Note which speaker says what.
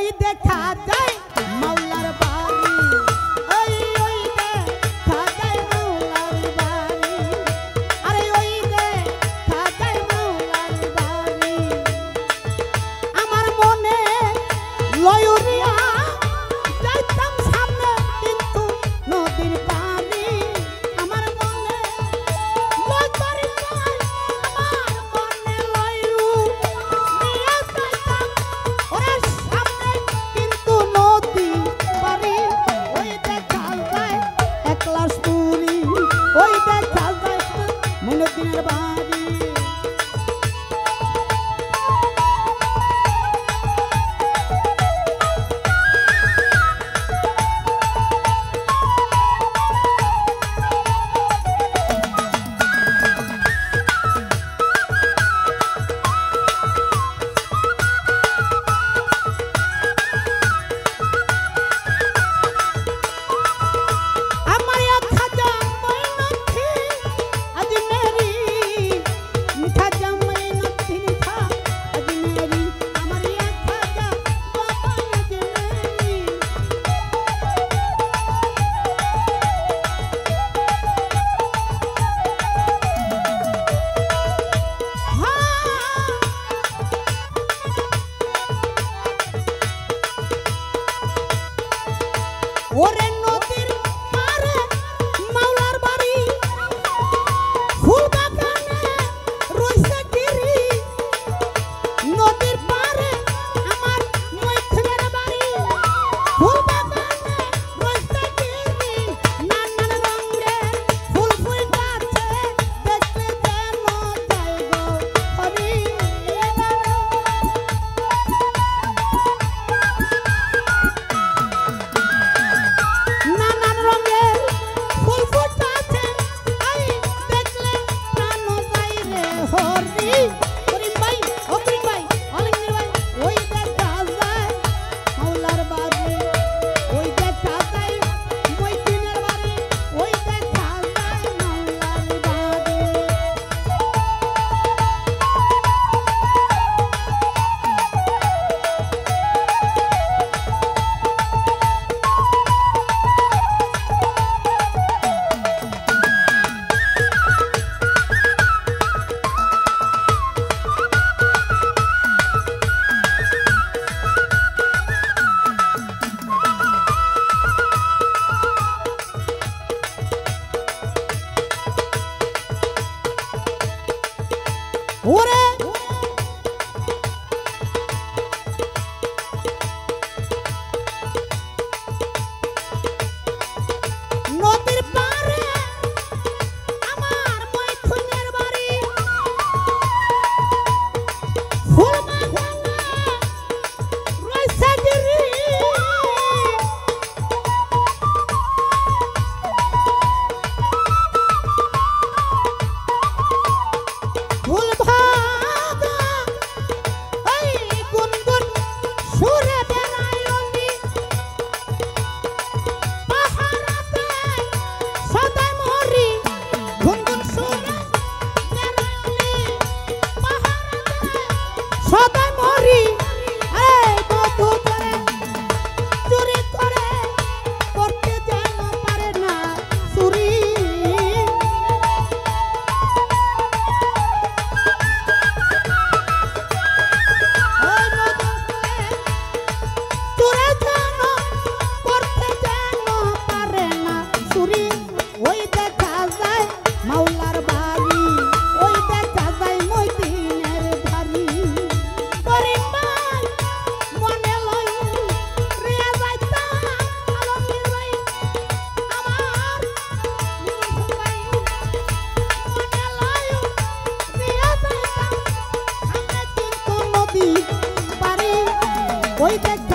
Speaker 1: ওই দেখা যায় মাওলার বাড়ি ওই দেখা যায় মাওলার বাড়ি আরে ওই দেখা যায় মাওলার বাড়ি আমার মনে লয়রিয়া যাইতাম সামনে কিন্তু নদীর পানি আমার মনে লয় করি আমার মনে লয়ু নিয়ে যাইতাম ওরে সামনে কিন্তু নদী পানি ওই দেখা যায় একলাশ পুরি ওই দেখা যায় মনদিনের বাড়ি ওরে নদীর পারে মাওলার বাড়ি ফুল বাগানে রইছে গিরি নদীর পারে আমার মৈথুনের বাড়ি ফুল বাগানে রইছে গিরি নানান রঙে ফুল ফুটাছে দেখলে যেন যাইব হরি নানান রঙের ফুল ফুটাছে আই দেখলে প্রাণ যাইরে হরি করিম ভাই ও করিম ভাই অলিঙ্গির ভাই ওই দেখা যায় মাওলার বাড়ি ওই দেখা যায় মৈথুনের বাড়ি ওই দেখা যায় মাওলার বাড়ি ওরে নদীর পারে আমার মৈথুনের বাড়ি ফুল বাগানে রইছে গিরি ফুল ভাগা এই গুনগুন সুরে বেড়ায় অলি পাহাড়াতে সদাই মরি গুনগুন সুরে বেড়ায় অলি পাহাড়াতে সদাই মরি এই বধু করে চুরি করে করতে যেন পারে না চুরি ওই দেখা যায় মাওলার বাড়ি ওই দেখা যায় মৈথুনের বাড়ি করিম ভাই মনে লই রিয়া যাইতাম আলমগীর ভাই আমার ভাই মনে লই রিয়া যাইতাম সামনে কিন্তু নদী পারি ওই দেখা